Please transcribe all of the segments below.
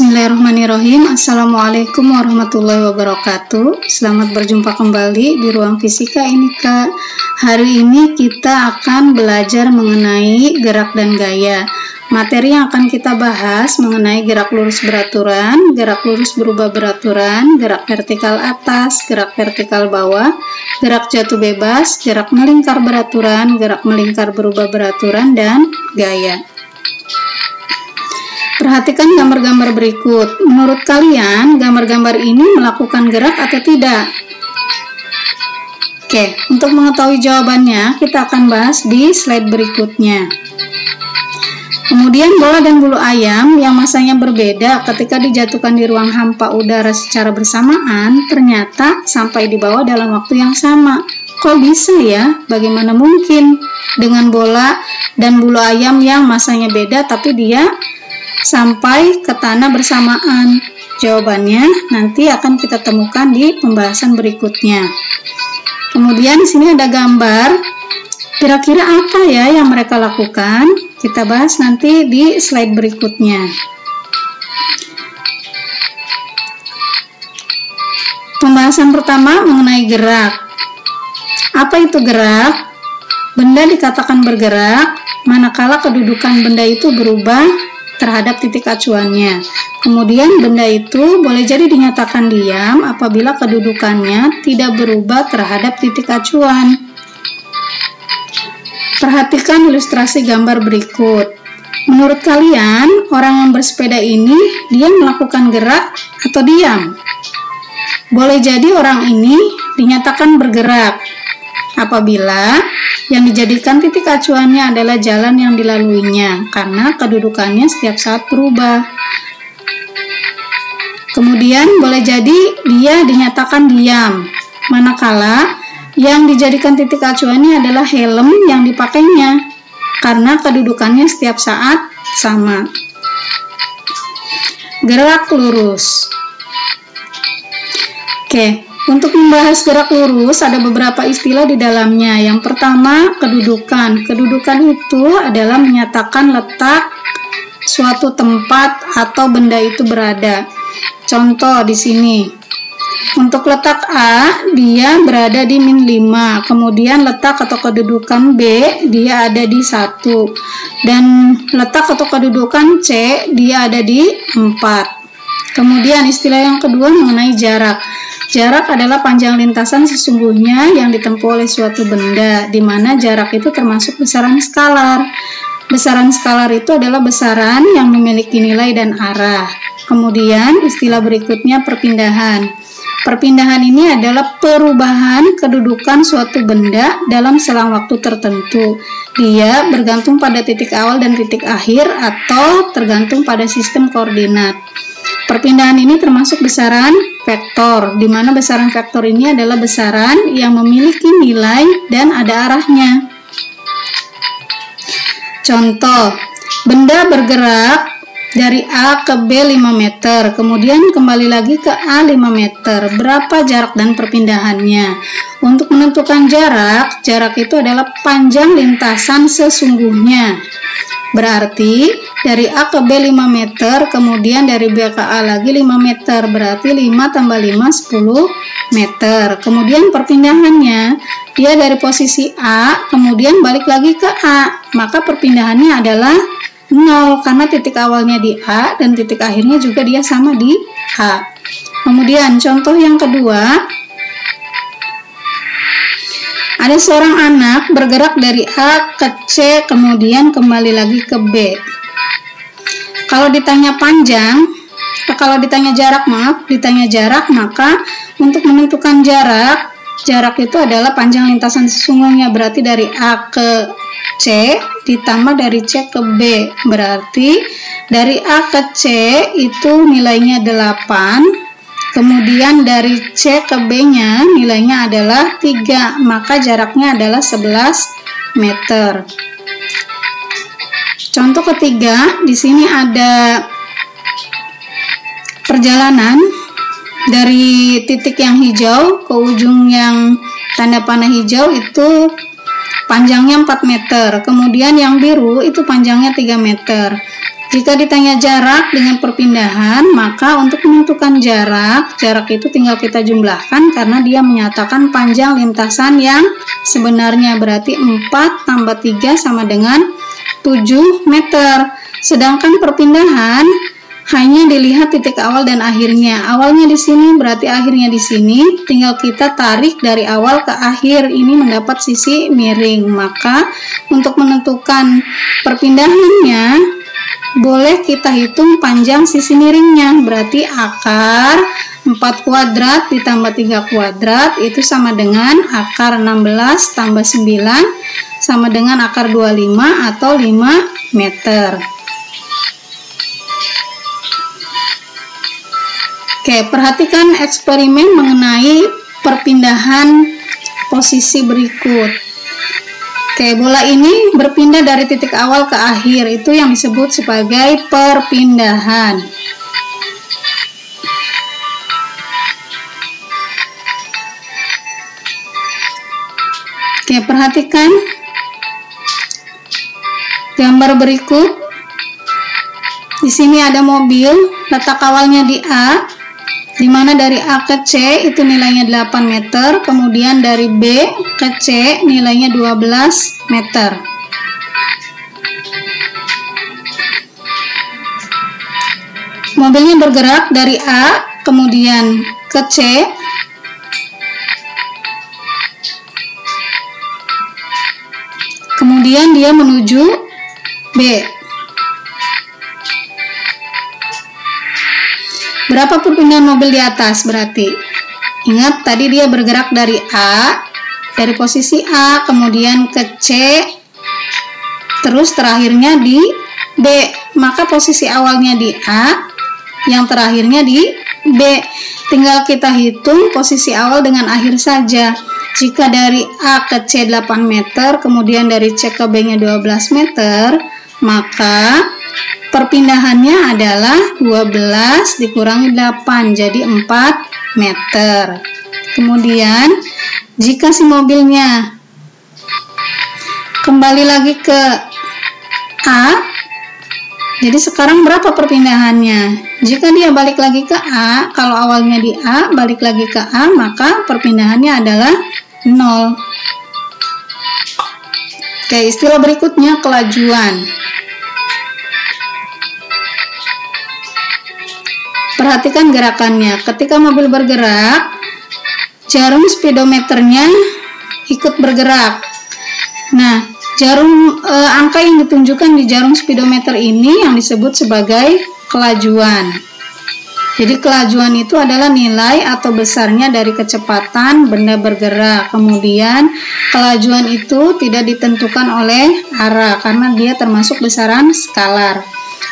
Bismillahirrahmanirrahim. Assalamualaikum warahmatullahi wabarakatuh. Selamat berjumpa kembali di ruang fisika ini Kak. Hari ini kita akan belajar mengenai gerak dan gaya. Materi yang akan kita bahas mengenai gerak lurus beraturan, gerak lurus berubah beraturan, gerak vertikal atas, gerak vertikal bawah, gerak jatuh bebas, gerak melingkar beraturan, gerak melingkar berubah beraturan, dan gaya. Perhatikan gambar-gambar berikut. Menurut kalian, gambar-gambar ini melakukan gerak atau tidak? Oke, untuk mengetahui jawabannya, kita akan bahas di slide berikutnya. Kemudian bola dan bulu ayam yang masanya berbeda ketika dijatuhkan di ruang hampa udara secara bersamaan, ternyata sampai di bawah dalam waktu yang sama. Kok bisa ya? Bagaimana mungkin dengan bola dan bulu ayam yang masanya beda tapi dia sampai ke tanah bersamaan? Jawabannya nanti akan kita temukan di pembahasan berikutnya. Kemudian di sini ada gambar. Kira-kira apa ya yang mereka lakukan? Kita bahas nanti di slide berikutnya. Pembahasan pertama mengenai gerak. Apa itu gerak? Benda dikatakan bergerak manakala kedudukan benda itu berubah terhadap titik acuannya. Kemudian benda itu boleh jadi dinyatakan diam apabila kedudukannya tidak berubah terhadap titik acuan. Perhatikan ilustrasi gambar berikut. Menurut kalian, orang yang bersepeda ini dia melakukan gerak atau diam? Boleh jadi orang ini dinyatakan bergerak apabila yang dijadikan titik acuannya adalah jalan yang dilaluinya, karena kedudukannya setiap saat berubah. Kemudian boleh jadi dia dinyatakan diam, manakala yang dijadikan titik acuannya adalah helm yang dipakainya, karena kedudukannya setiap saat sama. Gerak lurus. Oke. Untuk membahas gerak lurus, ada beberapa istilah di dalamnya. Yang pertama, kedudukan. Kedudukan itu adalah menyatakan letak suatu tempat atau benda itu berada. Contoh di sini. Untuk letak A, dia berada di -5. Kemudian letak atau kedudukan B, dia ada di 1. Dan letak atau kedudukan C, dia ada di 4. Kemudian istilah yang kedua mengenai jarak. Jarak adalah panjang lintasan sesungguhnya yang ditempuh oleh suatu benda, di mana jarak itu termasuk besaran skalar. Besaran skalar itu adalah besaran yang memiliki nilai dan arah. Kemudian istilah berikutnya perpindahan. Perpindahan ini adalah perubahan kedudukan suatu benda dalam selang waktu tertentu. Dia bergantung pada titik awal dan titik akhir atau tergantung pada sistem koordinat. Perpindahan ini termasuk besaran vektor, di mana besaran vektor ini adalah besaran yang memiliki nilai dan ada arahnya. Contoh, benda bergerak dari A ke B 5 meter, kemudian kembali lagi ke A 5 meter. Berapa jarak dan perpindahannya? Untuk menentukan jarak, jarak itu adalah panjang lintasan sesungguhnya. Berarti dari A ke B 5 meter, kemudian dari B ke A lagi 5 meter, berarti 5 tambah 5, 10 meter. Kemudian perpindahannya, dia dari posisi A, kemudian balik lagi ke A, maka perpindahannya adalah 0, karena titik awalnya di A, dan titik akhirnya juga dia sama di A. Kemudian contoh yang kedua, ada seorang anak bergerak dari A ke C, kemudian kembali lagi ke B. Kalau ditanya jarak, maka untuk menentukan jarak itu adalah panjang lintasan sesungguhnya, berarti dari A ke C ditambah dari C ke B. Berarti dari A ke C itu nilainya 8. Kemudian dari C ke B-nya nilainya adalah 3, maka jaraknya adalah 11 meter. Contoh ketiga, di sini ada perjalanan dari titik yang hijau ke ujung yang tanda panah hijau itu panjangnya 4 meter. Kemudian yang biru itu panjangnya 3 meter. Jika ditanya jarak dengan perpindahan, maka untuk menentukan jarak itu tinggal kita jumlahkan karena dia menyatakan panjang lintasan yang sebenarnya, berarti 4 tambah 3 sama dengan 7 meter. Sedangkan perpindahan hanya dilihat titik awal dan akhirnya. Awalnya di sini berarti akhirnya di sini, tinggal kita tarik dari awal ke akhir, ini mendapat sisi miring. Maka untuk menentukan perpindahannya boleh kita hitung panjang sisi miringnya, berarti akar 4 kuadrat ditambah 3 kuadrat itu sama dengan akar 16 tambah 9 sama dengan akar 25 atau 5 meter. Oke, perhatikan eksperimen mengenai perpindahan posisi berikut. Oke, bola ini berpindah dari titik awal ke akhir, itu yang disebut sebagai perpindahan. Oke, perhatikan gambar berikut. Di sini ada mobil, letak awalnya di A, di mana dari A ke C itu nilainya 8 meter, kemudian dari B ke C nilainya 12 meter. Mobilnya bergerak dari A kemudian ke C, kemudian dia menuju B. Berapa perpindahan mobil di atas berarti? Ingat tadi dia bergerak dari A, dari posisi A, kemudian ke C, terus terakhirnya di B. Maka posisi awalnya di A, yang terakhirnya di B. Tinggal kita hitung posisi awal dengan akhir saja. Jika dari A ke C 8 meter, kemudian dari C ke B nya 12 meter, maka perpindahannya adalah 12 dikurangi 8, jadi 4 meter. Kemudian, jika si mobilnya kembali lagi ke A, jadi sekarang berapa perpindahannya? Jika dia balik lagi ke A, kalau awalnya di A, balik lagi ke A, maka perpindahannya adalah 0. Oke, istilah berikutnya kelajuan. Perhatikan gerakannya. Ketika mobil bergerak, jarum speedometernya ikut bergerak. Nah, angka yang ditunjukkan di jarum speedometer ini yang disebut sebagai kelajuan. Jadi kelajuan itu adalah nilai atau besarnya dari kecepatan benda bergerak. Kemudian kelajuan itu tidak ditentukan oleh arah karena dia termasuk besaran skalar.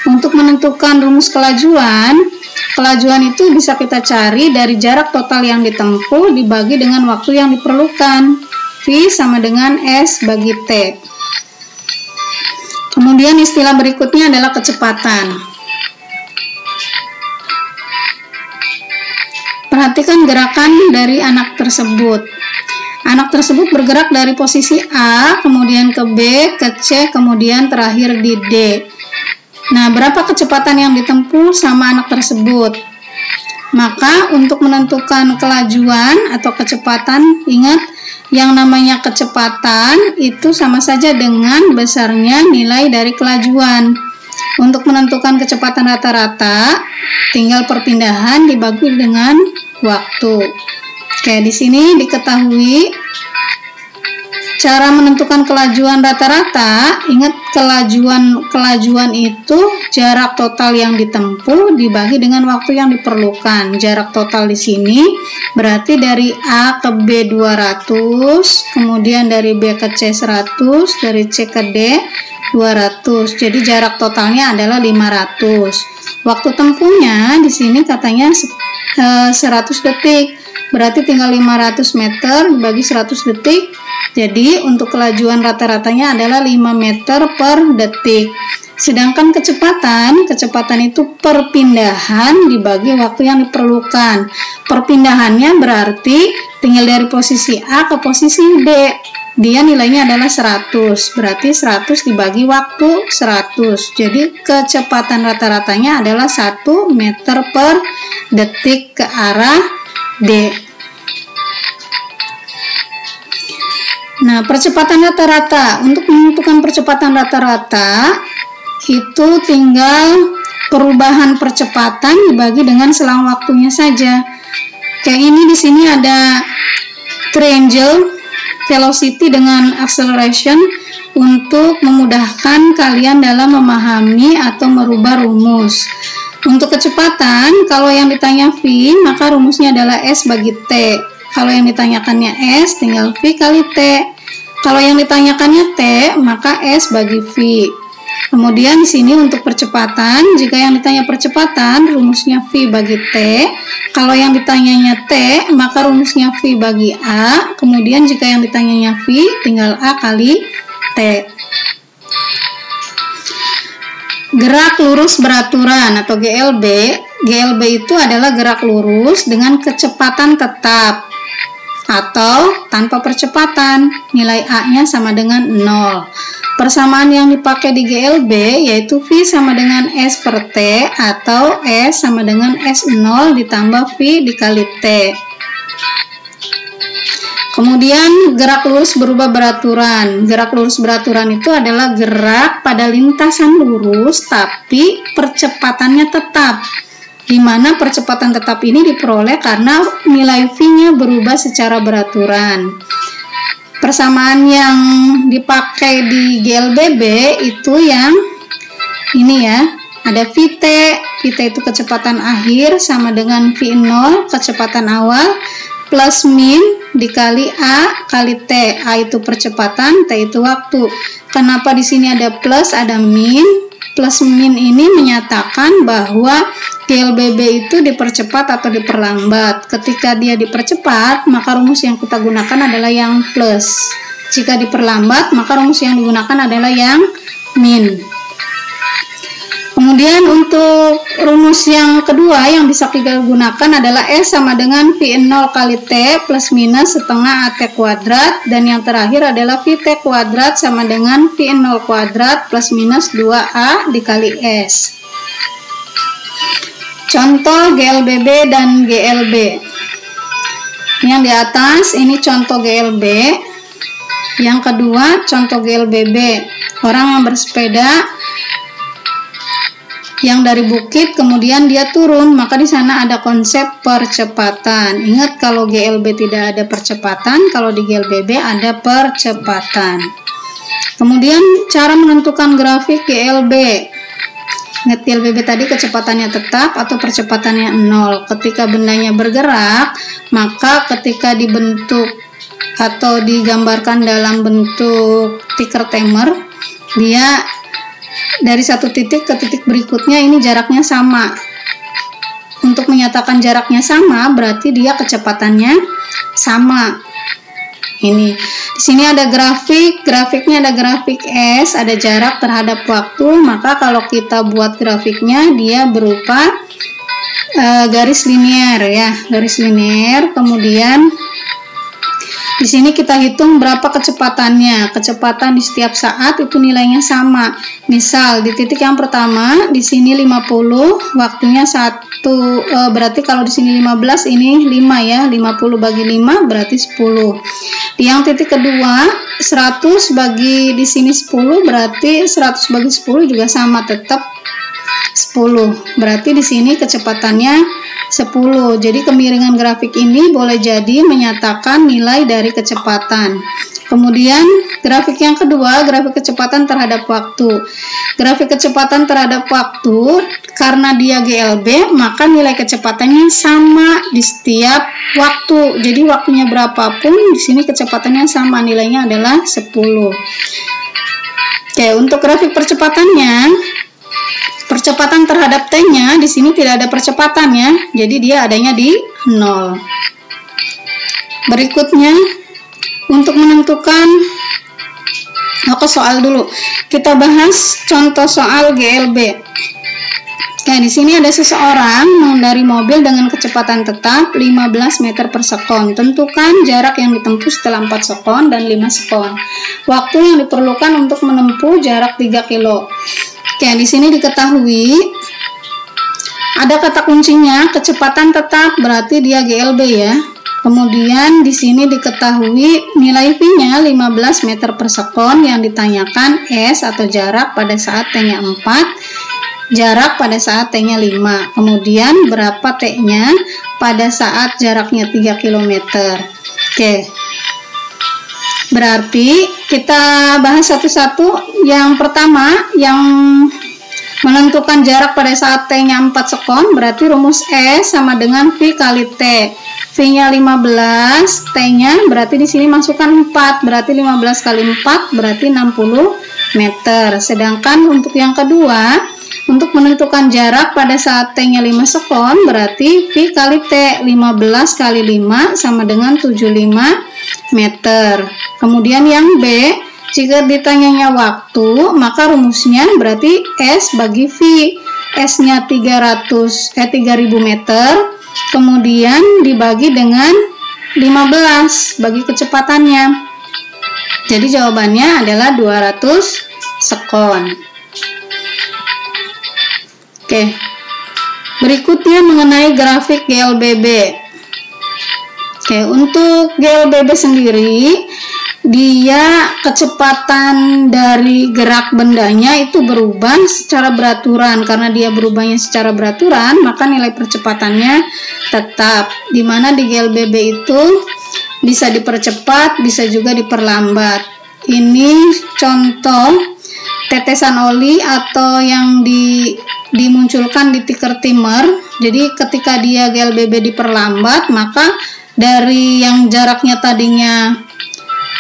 Untuk menentukan rumus kelajuan itu bisa kita cari dari jarak total yang ditempuh dibagi dengan waktu yang diperlukan. V sama dengan S bagi T. Kemudian istilah berikutnya adalah kecepatan. Perhatikan gerakan dari anak tersebut. Anak tersebut bergerak dari posisi A, kemudian ke B, ke C, kemudian terakhir di D. Nah, berapa kecepatan yang ditempuh sama anak tersebut? Maka untuk menentukan kelajuan atau kecepatan, ingat yang namanya kecepatan itu sama saja dengan besarnya nilai dari kelajuan. Untuk menentukan kecepatan rata-rata, tinggal perpindahan dibagi dengan waktu. Oke, di sini diketahui cara menentukan kelajuan rata-rata. Ingat kelajuan itu jarak total yang ditempuh dibagi dengan waktu yang diperlukan. Jarak total di sini berarti dari A ke B 200, kemudian dari B ke C 100, dari C ke D 200. Jadi jarak totalnya adalah 500. Waktu tempuhnya di sini katanya 100 detik. Berarti tinggal 500 meter dibagi 100 detik. Jadi untuk kelajuan rata-ratanya adalah 5 meter per detik. Sedangkan kecepatan itu perpindahan dibagi waktu yang diperlukan. Perpindahannya berarti tinggal dari posisi A ke posisi B. Dia nilainya adalah 100. Berarti 100 dibagi waktu 100. Jadi kecepatan rata-ratanya adalah 1 meter per detik ke arah D. Nah, percepatan rata-rata. Untuk menentukan percepatan rata-rata itu tinggal perubahan percepatan dibagi dengan selang waktunya saja. Kayak ini di sini ada triangle velocity dengan acceleration untuk memudahkan kalian dalam memahami atau merubah rumus. Untuk kecepatan, kalau yang ditanya V, maka rumusnya adalah S bagi T. Kalau yang ditanyakannya S, tinggal V kali T. Kalau yang ditanyakannya T, maka S bagi V. Kemudian di sini untuk percepatan, jika yang ditanya percepatan, rumusnya V bagi T. Kalau yang ditanyanya T, maka rumusnya V bagi A. Kemudian jika yang ditanyanya V, tinggal A kali T. Gerak lurus beraturan atau GLB. GLB itu adalah gerak lurus dengan kecepatan tetap atau tanpa percepatan. Nilai A-nya sama dengan 0. Persamaan yang dipakai di GLB yaitu V sama dengan S per T atau S sama dengan S0 ditambah V dikali T. Kemudian gerak lurus berubah beraturan. Gerak lurus beraturan itu adalah gerak pada lintasan lurus tapi percepatannya tetap. Di mana percepatan tetap ini diperoleh karena nilai V-nya berubah secara beraturan. Persamaan yang dipakai di GLBB itu yang ini ya, ada VT. VT itu kecepatan akhir sama dengan V0 kecepatan awal plus min dikali A kali T. A itu percepatan, T itu waktu. Kenapa di sini ada plus, ada min? Plus min ini menyatakan bahwa GLBB itu dipercepat atau diperlambat. Ketika dia dipercepat, maka rumus yang kita gunakan adalah yang plus. Jika diperlambat, maka rumus yang digunakan adalah yang min. Kemudian untuk rumus yang kedua yang bisa kita gunakan adalah S sama dengan V0 kali T plus minus setengah AT kuadrat. Dan yang terakhir adalah VT kuadrat sama dengan V0 kuadrat plus minus 2A dikali S. Contoh GLBB dan GLB. Yang di atas ini contoh GLB. Yang kedua contoh GLBB. Orang yang bersepeda yang dari bukit kemudian dia turun, maka di sana ada konsep percepatan. Ingat kalau GLB tidak ada percepatan, kalau di GLBB ada percepatan. Kemudian cara menentukan grafik GLB. Ingat GLBB tadi kecepatannya tetap atau percepatannya 0. Ketika bendanya bergerak, maka ketika dibentuk atau digambarkan dalam bentuk ticker timer, dia dari satu titik ke titik berikutnya ini jaraknya sama. Untuk menyatakan jaraknya sama berarti dia kecepatannya sama. Ini di sini ada grafik, grafiknya ada grafik S, ada jarak terhadap waktu. Maka kalau kita buat grafiknya dia berupa garis linear ya, garis linear. Kemudian di sini kita hitung berapa kecepatannya. Kecepatan di setiap saat itu nilainya sama. Misal di titik yang pertama di sini 50, waktunya 1. Berarti kalau di sini 15, ini 5 ya. 50 bagi 5 berarti 10. Di yang titik kedua 100 bagi di sini 10 berarti 100 bagi 10 juga sama, tetap 10. Berarti di sini kecepatannya 10. Jadi kemiringan grafik ini boleh jadi menyatakan nilai dari kecepatan. Kemudian grafik yang kedua, grafik kecepatan terhadap waktu. Grafik kecepatan terhadap waktu, karena dia GLB, maka nilai kecepatannya sama di setiap waktu. Jadi waktunya berapapun, di sini kecepatannya sama, nilainya adalah 10. Oke, untuk grafik percepatannya, percepatan terhadap T-nya di sini tidak ada percepatan ya, jadi dia adanya di 0. Berikutnya untuk menentukan ke soal dulu. Kita bahas contoh soal GLB. Oke, di sini ada seseorang mengendarai mobil dengan kecepatan tetap 15 meter per sekon. Tentukan jarak yang ditempuh setelah 4 sekon dan 5 sekon. Waktu yang diperlukan untuk menempuh jarak 3 kilo. Oke, di sini diketahui ada kata kuncinya kecepatan tetap, berarti dia GLB ya. Kemudian di sini diketahui nilai V-nya 15 meter per sekon, yang ditanyakan S atau jarak pada saat T-nya 4, jarak pada saat T-nya 5. Kemudian berapa T-nya pada saat jaraknya 3 km. Oke. Berarti kita bahas satu-satu. Yang pertama, yang menentukan jarak pada saat T-nya 4 sekon, berarti rumus S sama dengan V kali T. V-nya 15, T-nya berarti di sini masukkan 4, berarti 15 kali 4 berarti 60 meter. Sedangkan untuk yang kedua, untuk menentukan jarak pada saat T-nya 5 sekon, berarti V kali T, 15 kali 5 sama dengan 75 meter. Kemudian yang B, jika ditanyanya waktu, maka rumusnya berarti S bagi V. S-nya 3000 meter, kemudian dibagi dengan 15 bagi kecepatannya. Jadi jawabannya adalah 200 sekon. Oke. Berikutnya mengenai grafik GLBB. Oke, untuk GLBB sendiri, dia kecepatan dari gerak bendanya itu berubah secara beraturan. Karena dia berubahnya secara beraturan, maka nilai percepatannya tetap. Dimana di GLBB itu bisa dipercepat, bisa juga diperlambat. Ini contoh tetesan oli atau yang dimunculkan di ticker timer. Jadi ketika dia GLBB diperlambat, maka dari yang jaraknya tadinya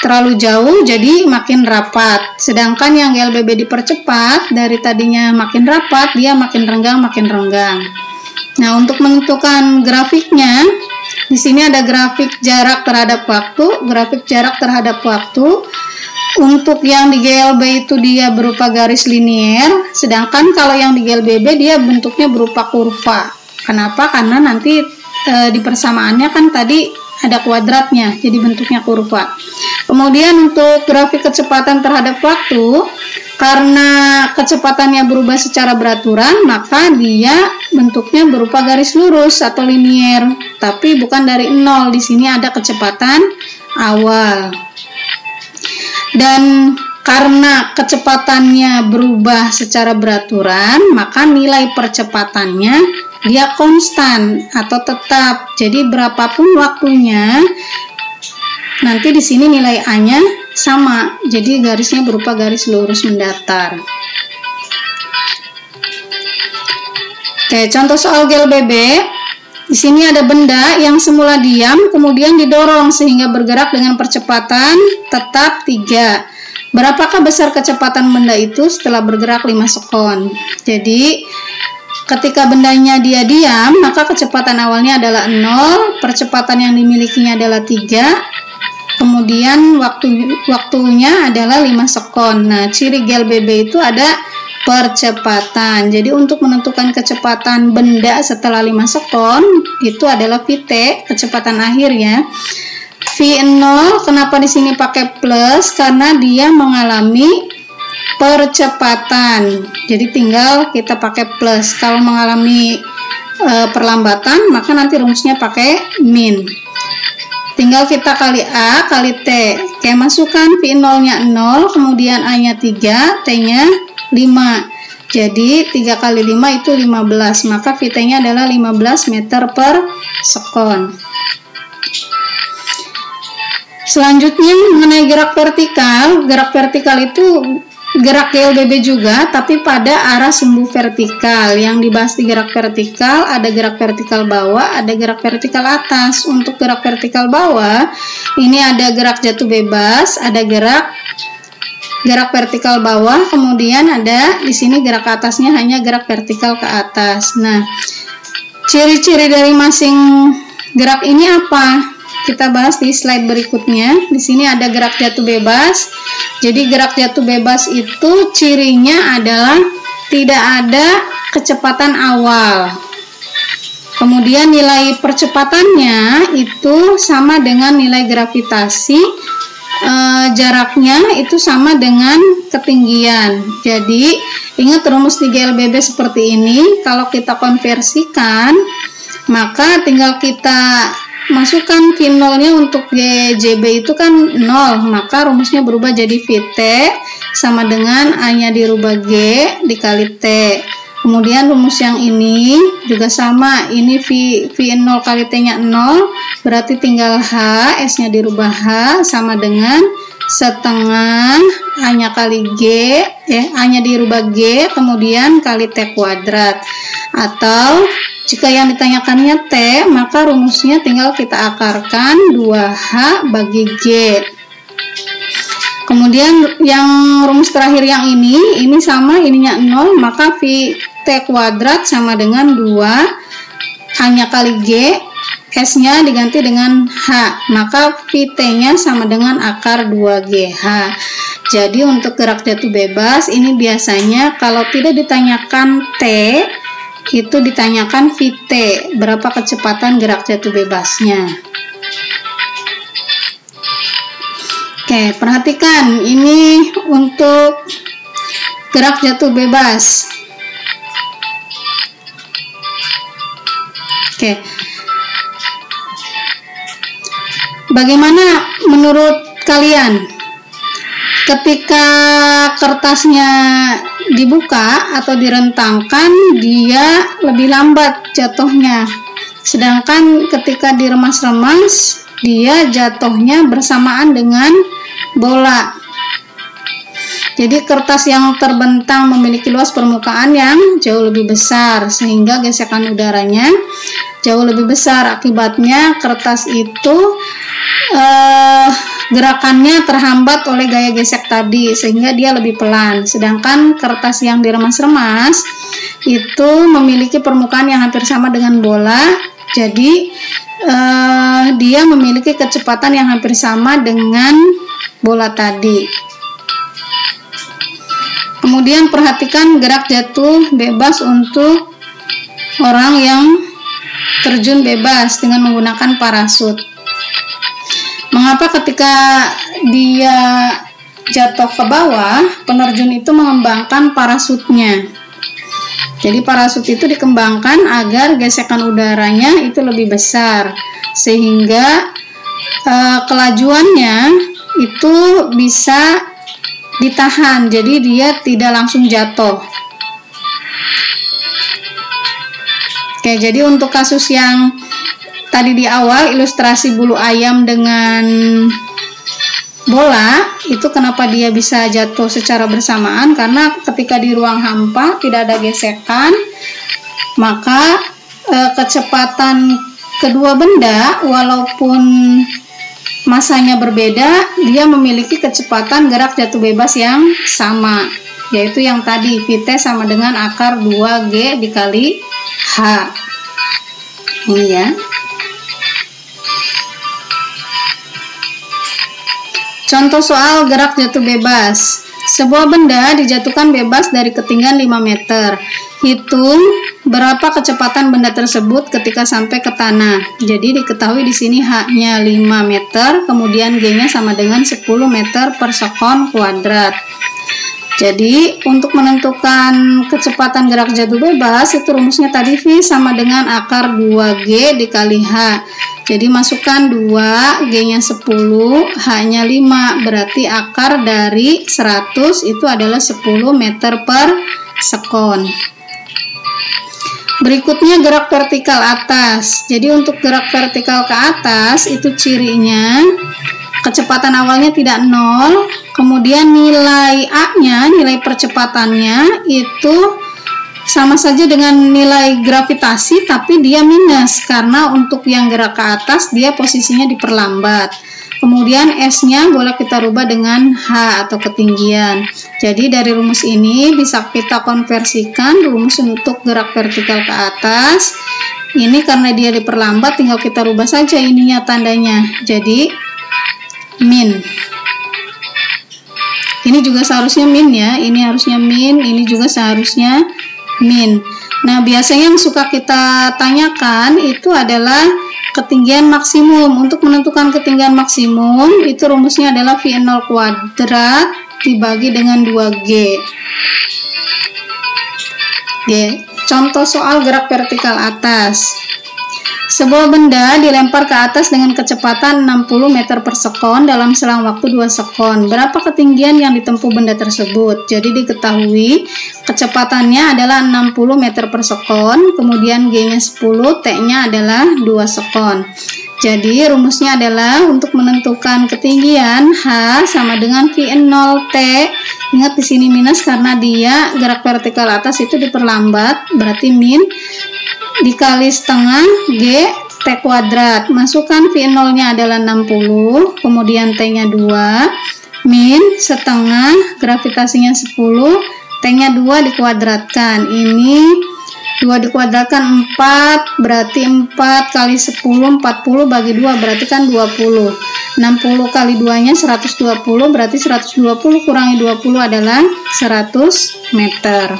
terlalu jauh jadi makin rapat. Sedangkan yang GLBB dipercepat, dari tadinya makin rapat dia makin renggang. Nah, untuk menentukan grafiknya, di sini ada grafik jarak terhadap waktu, grafik jarak terhadap waktu. Untuk yang di GLB itu dia berupa garis linier, sedangkan kalau yang di GLBB dia bentuknya berupa kurva. Kenapa? Karena nanti di persamaannya kan tadi ada kuadratnya, jadi bentuknya kurva. Kemudian untuk grafik kecepatan terhadap waktu, karena kecepatannya berubah secara beraturan, maka dia bentuknya berupa garis lurus atau linier, tapi bukan dari 0. Di sini ada kecepatan awal. Dan karena kecepatannya berubah secara beraturan, maka nilai percepatannya dia konstan atau tetap. Jadi berapapun waktunya, nanti di sini nilai A-nya sama. Jadi garisnya berupa garis lurus mendatar. Oke, contoh soal GLBB. Di sini ada benda yang semula diam, kemudian didorong sehingga bergerak dengan percepatan tetap 3. Berapakah besar kecepatan benda itu setelah bergerak 5 sekon? Jadi ketika bendanya dia diam, maka kecepatan awalnya adalah 0, percepatan yang dimilikinya adalah 3, kemudian waktunya adalah 5 sekon. Nah, ciri GLBB itu ada percepatan. Jadi untuk menentukan kecepatan benda setelah 5 sekon, itu adalah VT, kecepatan akhir ya. V0, kenapa di sini pakai plus? Karena dia mengalami percepatan. Jadi tinggal kita pakai plus. Kalau mengalami perlambatan, maka nanti rumusnya pakai min. Tinggal kita kali A kali T. Oke, masukkan V0-nya 0, kemudian A-nya 3, T-nya 5. Jadi 3 kali 5 itu 15. Maka VT-nya adalah 15 meter per sekon. Selanjutnya mengenai gerak vertikal. Gerak vertikal itu gerak GLBB juga, tapi pada arah sumbu vertikal. Yang dibahas di gerak vertikal, ada gerak vertikal bawah, ada gerak vertikal atas. Untuk gerak vertikal bawah, ini ada gerak jatuh bebas, ada gerak vertikal bawah, kemudian ada di sini gerak atasnya hanya gerak vertikal ke atas. Nah, ciri-ciri dari masing gerak ini apa? kita bahas di slide berikutnya. Di sini ada gerak jatuh bebas. Jadi gerak jatuh bebas itu cirinya adalah tidak ada kecepatan awal. Kemudian nilai percepatannya itu sama dengan nilai gravitasi, jaraknya itu sama dengan ketinggian. Jadi ingat rumus 3LBB seperti ini. Kalau kita konversikan, maka tinggal kita masukkan V0-nya untuk GJB itu kan 0, maka rumusnya berubah jadi VT sama dengan A-nya dirubah G dikali T. Kemudian rumus yang ini juga sama, ini V0 kali T-nya 0, berarti tinggal H, S-nya dirubah H sama dengan setengah A-nya kali G, A-nya dirubah G, kemudian kali T kuadrat. Atau jika yang ditanyakannya T, maka rumusnya tinggal kita akarkan 2H bagi G. Kemudian yang rumus terakhir yang ini sama, ininya 0, maka VT kuadrat sama dengan 2 A-nya kali G, S-nya diganti dengan H, maka VT-nya sama dengan akar 2GH. Jadi untuk gerak jatuh bebas ini biasanya kalau tidak ditanyakan T, itu ditanyakan VT, berapa kecepatan gerak jatuh bebasnya. Oke, perhatikan ini untuk gerak jatuh bebas. Oke, bagaimana menurut kalian ketika kertasnya dibuka atau direntangkan, dia lebih lambat jatuhnya, sedangkan ketika diremas-remas dia jatuhnya bersamaan dengan bola. Jadi kertas yang terbentang memiliki luas permukaan yang jauh lebih besar, sehingga gesekan udaranya jauh lebih besar. Akibatnya kertas itu gerakannya terhambat oleh gaya gesek tadi, sehingga dia lebih pelan. Sedangkan kertas yang diremas-remas itu memiliki permukaan yang hampir sama dengan bola, jadi dia memiliki kecepatan yang hampir sama dengan bola tadi. Kemudian perhatikan gerak jatuh bebas untuk orang yang terjun bebas dengan menggunakan parasut. Mengapa ketika dia jatuh ke bawah, penerjun itu mengembangkan parasutnya? Jadi parasut itu dikembangkan agar gesekan udaranya itu lebih besar, sehingga kelajuannya itu bisa ditahan, jadi dia tidak langsung jatuh. Oke, jadi untuk kasus yang tadi di awal, ilustrasi bulu ayam dengan bola, itu kenapa dia bisa jatuh secara bersamaan? Karena ketika di ruang hampa tidak ada gesekan, maka kecepatan kedua benda walaupun masanya berbeda, dia memiliki kecepatan gerak jatuh bebas yang sama, yaitu yang tadi VT sama dengan akar 2G dikali H. Ini ya. Contoh soal gerak jatuh bebas. Sebuah benda dijatuhkan bebas dari ketinggian 5 meter. Hitung berapa kecepatan benda tersebut ketika sampai ke tanah. Jadi diketahui di sini H-nya 5 meter, kemudian G-nya sama dengan 10 meter per sekon kuadrat. Jadi untuk menentukan kecepatan gerak jatuh bebas, itu rumusnya tadi V sama dengan akar 2G dikali H. Jadi masukkan 2, G-nya 10, H-nya 5, berarti akar dari 100 itu adalah 10 meter per sekon. Berikutnya gerak vertikal atas. Jadi untuk gerak vertikal ke atas itu cirinya kecepatan awalnya tidak 0, kemudian nilai A-nya, nilai percepatannya itu sama saja dengan nilai gravitasi, tapi dia minus karena untuk yang gerak ke atas dia posisinya diperlambat. Kemudian S-nya boleh kita rubah dengan H atau ketinggian. Jadi dari rumus ini bisa kita konversikan rumus untuk gerak vertikal ke atas. Ini karena dia diperlambat, tinggal kita rubah saja ininya tandanya. Jadi min. Ini juga seharusnya min ya. Ini harusnya min, ini juga seharusnya min. Nah, biasanya yang suka kita tanyakan itu adalah ketinggian maksimum. Untuk menentukan ketinggian maksimum, itu rumusnya adalah V0 kuadrat dibagi dengan 2G. Contoh soal gerak vertikal atas. Sebuah benda dilempar ke atas dengan kecepatan 60 meter per sekon dalam selang waktu 2 sekon. Berapa ketinggian yang ditempuh benda tersebut? Jadi diketahui kecepatannya adalah 60 meter per sekon, kemudian G-nya 10, T-nya adalah 2 sekon. Jadi rumusnya adalah untuk menentukan ketinggian H sama dengan V0T. Ingat di sini minus karena dia gerak vertikal atas itu diperlambat, berarti min dikali setengah G T kuadrat. Masukkan V0-nya adalah 60, kemudian T-nya 2, min setengah, gravitasinya 10, T-nya 2 dikuadratkan. Ini 2 dikuadratkan 4, berarti 4 kali 10, 40 bagi 2, berarti kan 20. 60 kali 2-nya 120, berarti 120 kurangi 20 adalah 100 meter.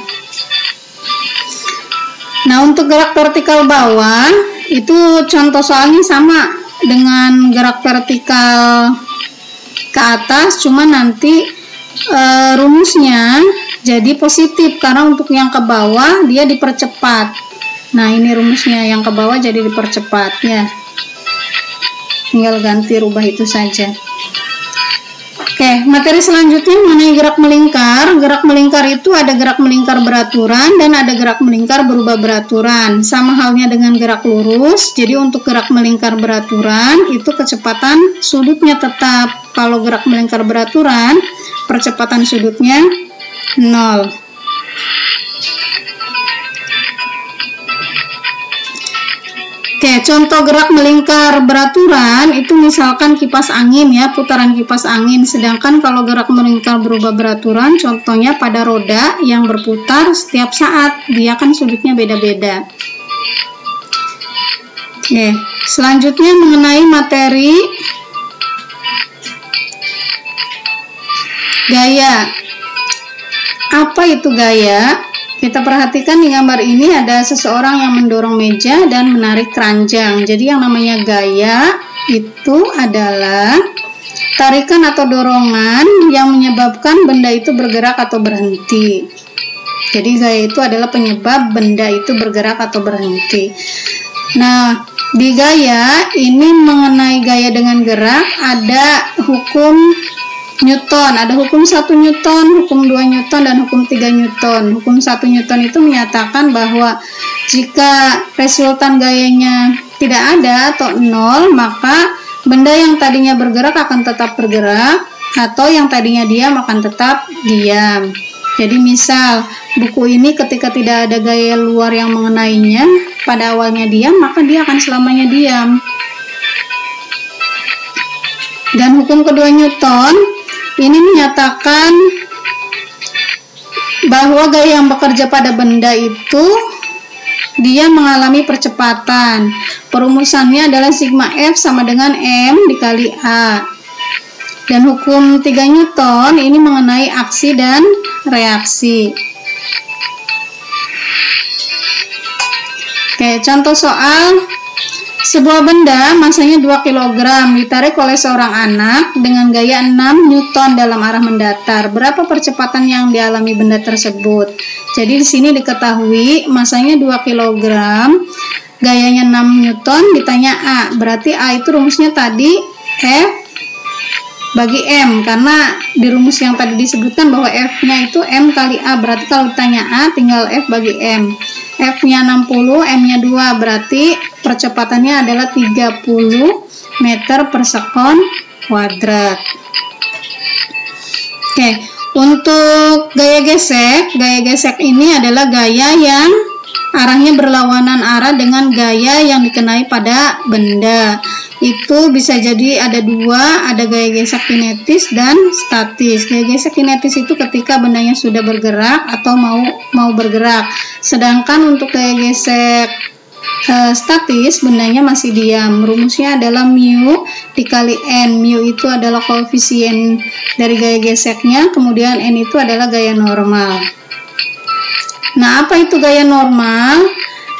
Nah, untuk gerak vertikal bawah, itu contoh soalnya sama dengan gerak vertikal ke atas, cuma nanti rumusnya jadi positif, karena untuk yang ke bawah dia dipercepat. Nah, ini rumusnya yang ke bawah jadi dipercepat ya. Tinggal ganti rubah itu saja. Oke, materi selanjutnya mengenai gerak melingkar. Gerak melingkar itu ada gerak melingkar beraturan dan ada gerak melingkar berubah beraturan. Sama halnya dengan gerak lurus. Jadi untuk gerak melingkar beraturan itu kecepatan sudutnya tetap. Kalau gerak melingkar beraturan, percepatan sudutnya 0. Oke, contoh gerak melingkar beraturan itu misalkan kipas angin ya, putaran kipas angin. Sedangkan kalau gerak melingkar berubah beraturan, contohnya pada roda yang berputar setiap saat, dia kan sudutnya beda-beda. Oke, selanjutnya mengenai materi gaya. Apa itu gaya? Kita perhatikan di gambar ini ada seseorang yang mendorong meja dan menarik keranjang. Jadi yang namanya gaya itu adalah tarikan atau dorongan yang menyebabkan benda itu bergerak atau berhenti. Jadi gaya itu adalah penyebab benda itu bergerak atau berhenti. Nah, di gaya ini mengenai gaya dengan gerak ada hukum Newton, ada hukum 1 Newton, hukum 2 Newton, dan hukum 3 Newton. Hukum 1 Newton itu menyatakan bahwa jika resultan gayanya tidak ada atau 0, maka benda yang tadinya bergerak akan tetap bergerak, atau yang tadinya diam akan tetap diam. Jadi misal, buku ini ketika tidak ada gaya luar yang mengenainya, pada awalnya diam, maka dia akan selamanya diam. Dan hukum kedua Newton ini menyatakan bahwa gaya yang bekerja pada benda itu dia mengalami percepatan. Perumusannya adalah sigma F sama dengan M dikali A. Dan hukum 3 Newton ini mengenai aksi dan reaksi. Oke, contoh soal. Sebuah benda masanya 2 kg ditarik oleh seorang anak dengan gaya 6 Newton dalam arah mendatar. Berapa percepatan yang dialami benda tersebut? Jadi di sini diketahui masanya 2 kg, gayanya 6 Newton, ditanya A. Berarti A itu rumusnya tadi F bagi M, karena di rumus yang tadi disebutkan bahwa F-nya itu M kali A. Berarti kalau ditanya A tinggal F bagi M. F-nya 60, M-nya 2, berarti percepatannya adalah 30 meter per sekon kuadrat. Oke, untuk gaya gesek ini adalah gaya yang arahnya berlawanan arah dengan gaya yang dikenai pada benda. itu bisa jadi ada dua, ada gaya gesek kinetis dan statis. Gaya gesek kinetis itu ketika bendanya sudah bergerak atau mau bergerak. Sedangkan untuk gaya gesek statis, bendanya masih diam. Rumusnya adalah mu dikali n. Mu itu adalah koefisien dari gaya geseknya, kemudian n itu adalah gaya normal. Nah, apa itu gaya normal?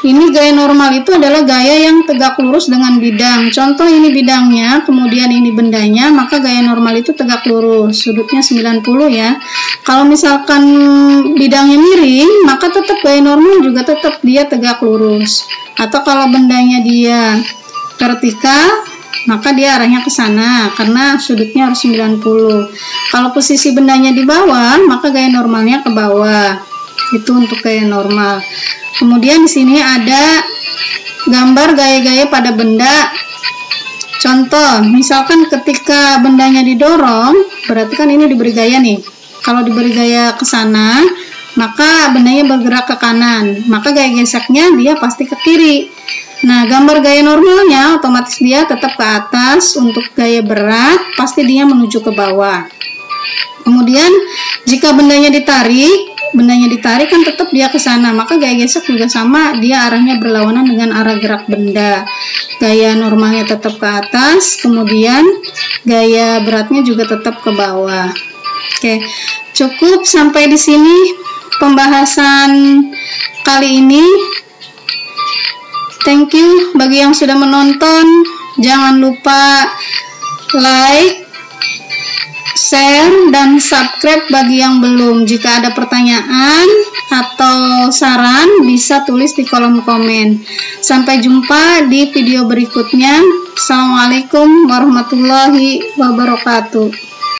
Ini gaya normal itu adalah gaya yang tegak lurus dengan bidang. Contoh ini bidangnya, kemudian ini bendanya, maka gaya normal itu tegak lurus. Sudutnya 90 ya. Kalau misalkan bidangnya miring, maka tetap gaya normal juga tetap dia tegak lurus. Atau kalau bendanya dia vertikal, maka dia arahnya ke sana karena sudutnya harus 90. Kalau posisi bendanya di bawah, maka gaya normalnya ke bawah. Itu untuk gaya normal. Kemudian di sini ada gambar gaya-gaya pada benda. Contoh, misalkan ketika bendanya didorong, berarti kan ini diberi gaya nih. Kalau diberi gaya ke sana, maka bendanya bergerak ke kanan. Maka gaya geseknya dia pasti ke kiri. Nah, gambar gaya normalnya otomatis dia tetap ke atas. Untuk gaya berat, pasti dia menuju ke bawah. Kemudian, jika bendanya ditarik kan tetap dia ke sana, maka gaya gesek juga sama, dia arahnya berlawanan dengan arah gerak benda. Gaya normalnya tetap ke atas, kemudian gaya beratnya juga tetap ke bawah. Oke, cukup sampai di sini pembahasan kali ini. Thank you bagi yang sudah menonton. Jangan lupa like, share, dan subscribe bagi yang belum. Jika ada pertanyaan atau saran, bisa tulis di kolom komen. Sampai jumpa di video berikutnya. Assalamualaikum warahmatullahi wabarakatuh.